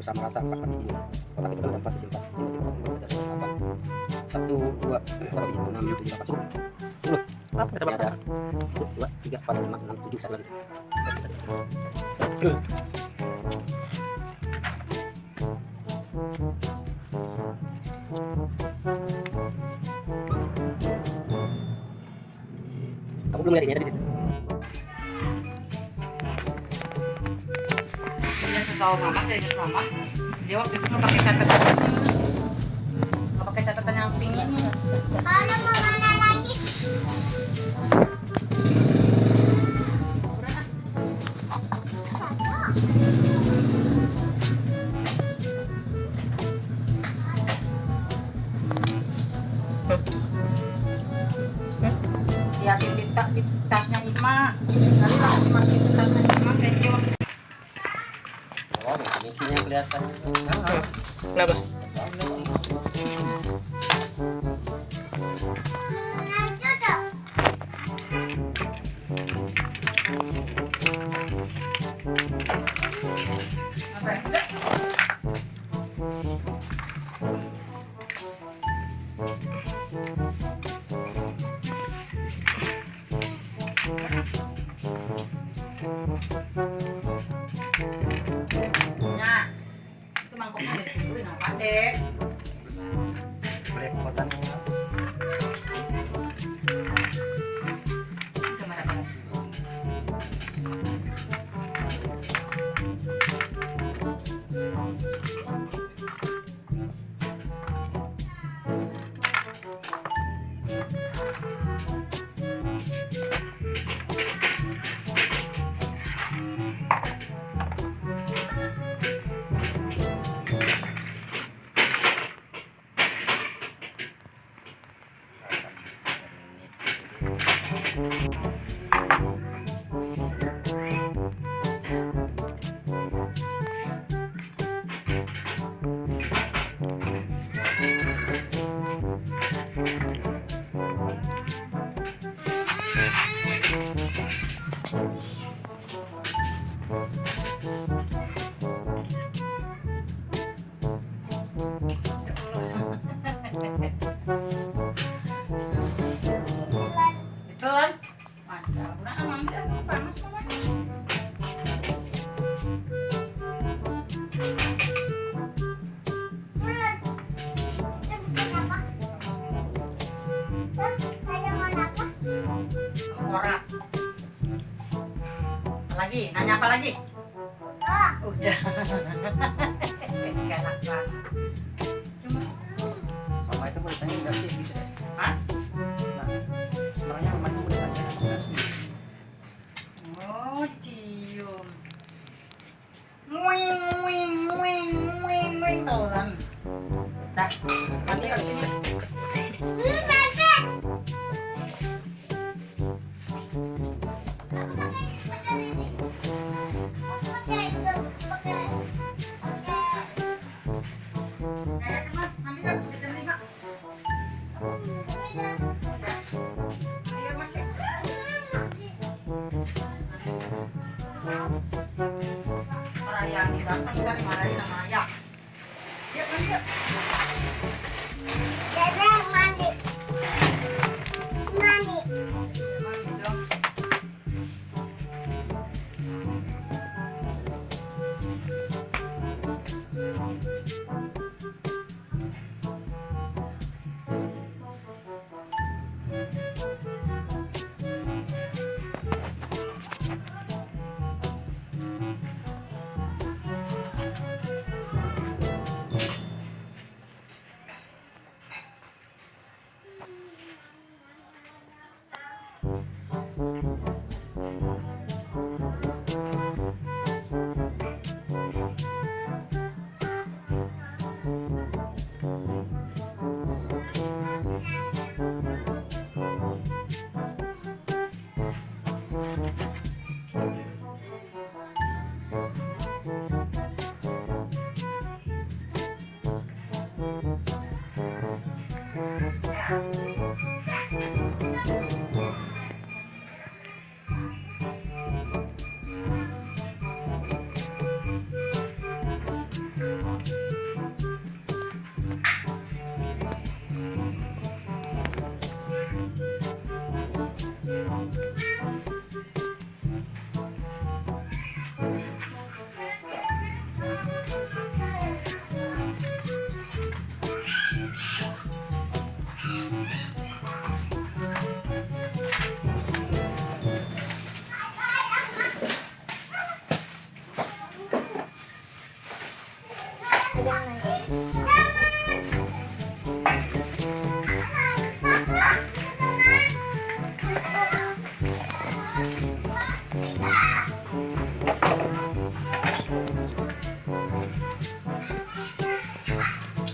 harus sama rata 4 biji ini. Kotak itu kan 4 sisi 4. Ini dipotong dari 8. 1 2 berapa biji? 6 7 8 10. Apa Ini ada 1 2 3 4 5 6 7 satu lagi. Kamu belum lihat ini tadi? Tahu mama, saya ingat mama. Dia waktu itu mau pakai catatan yang pink. Kalau mau mana lagi? Hiasin di tasnya Ima. Kali lah dimasukin ke tasnya Ima kayak dia waktu. Oh, ini kelihatan. Kenapa? Apa ya? Udah. Nah, itu mangkoknya udah ditungguin sama Pandek. Belepotannya. Gimana Pandek? Betul. Masa udah aman dah panas banget. Korak. Lagi, nanya apa lagi? Udah. Galak banget. Cuma Mama itu boleh tanya enggak sih bisa? Hah? Nah, sebenarnya mama itu boleh tanya apa enggak sih? Oh, cium. Muing, muing, muing, muing, muing tuh kan. Dah, nanti habis ini. Perayaan di datang kita dimarahin sama ayah. Yuk, mandi yuk. Mandi. Mandi. Mandi dong.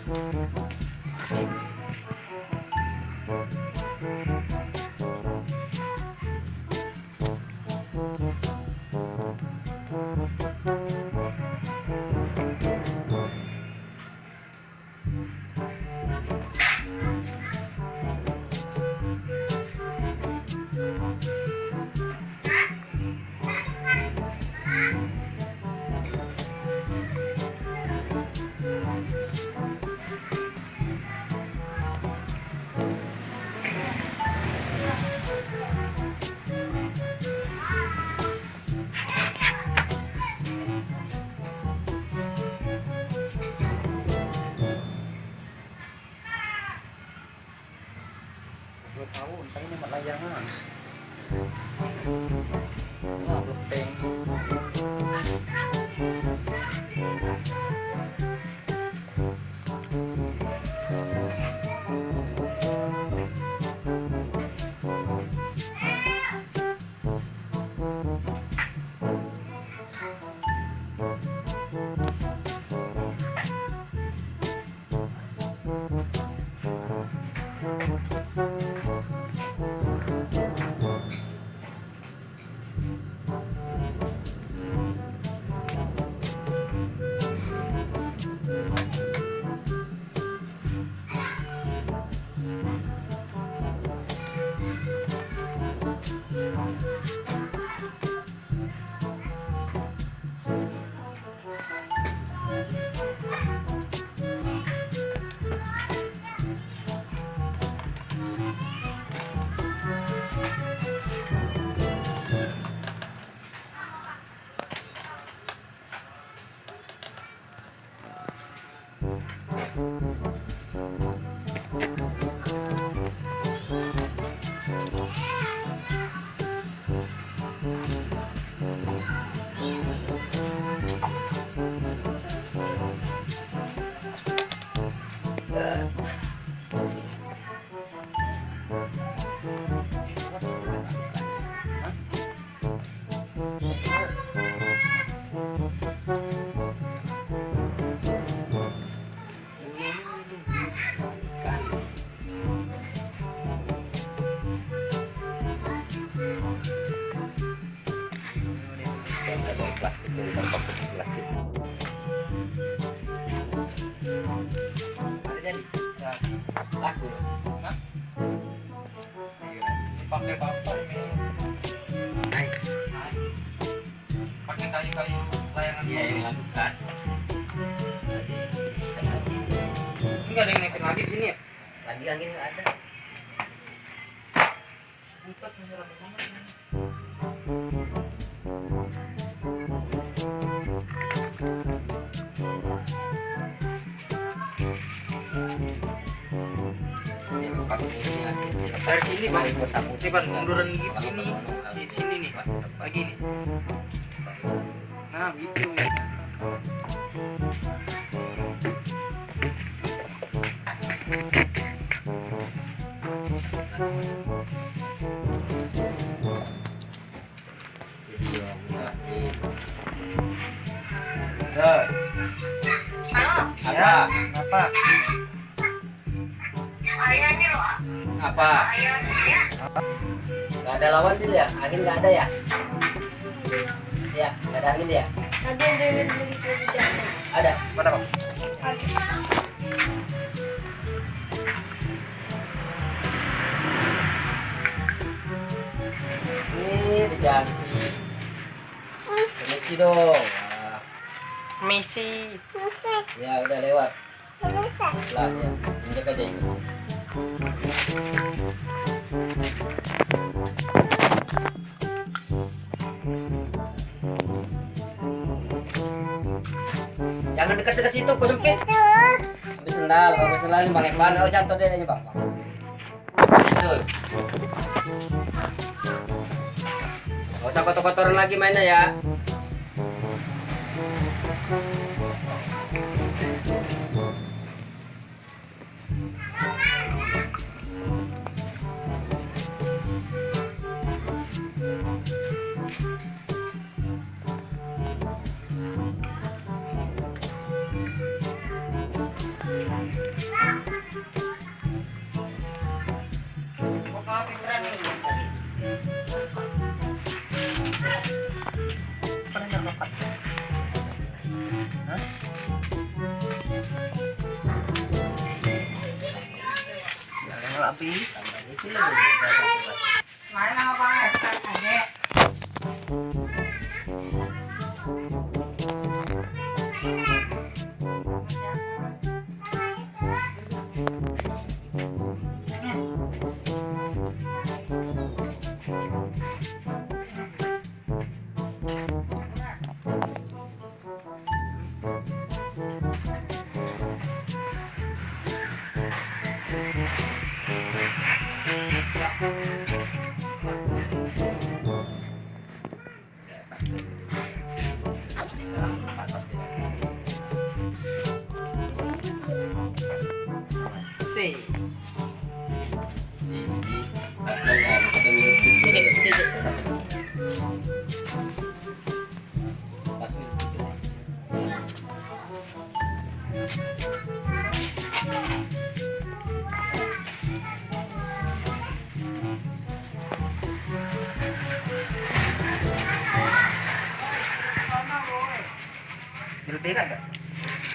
Gue tahu, ntar ini membuat layangan. Wah, lepeng. Plastik. Ada jadi. Laku dong. Hah? Iya, dipakai bapak ini. Naik. Pakai kayu-kayu layangan Iya, yang lakukan. Enggak ada yang naikin lagi di sini ya? Lagi angin nggak ada. Empat masih rame banget. Ini pakai ini ya. Dari sini Pak, Buat sapu. ini Pak munduran gitu nih. Di sini nih, lagi nih. Nah gitu. Jadi ya, udah. Udah. Apa? Apa? Ayahnya loh. Apa? Ayahnya. Nggak ada lawan dulu ya? Angin nggak ada ya? Ya, nggak ada angin ya? Tadi yang dia beli sejuta. Ada. Mana Pak? Ini diganti. Dimensi dong. Nah, Messi. Musik. ya udah lewat. Bisa. Lah ya, injek aja ini. Jangan dekat-dekat situ, kau jempit. Ambil sendal, kalau ambil sendal ini pakai ban, oh jatuh deh aja bang. Betul. Gak usah kotor-kotoran lagi mainnya ya. habis. Itu lagi. Main sama Bang Esther aja. Si. Berbeda enggak?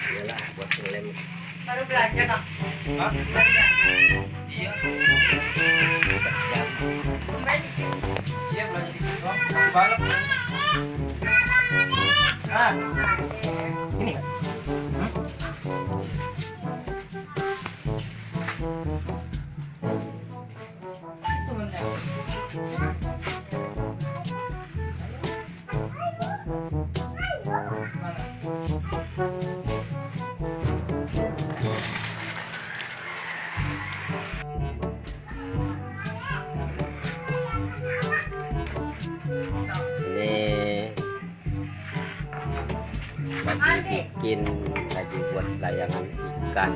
Iyalah buat ngelem. Baru belanja Kang. Hah? Iya. Kembali. Iya belanja di situ. Di balap. Ah. Ini enggak? Itu benar. Ini lagi bikin, lagi buat layangan ikan.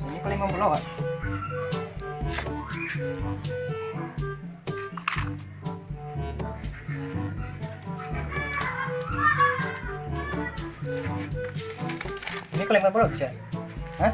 Ini kali 50 Pak. Ini kali 50 bisa. Hah?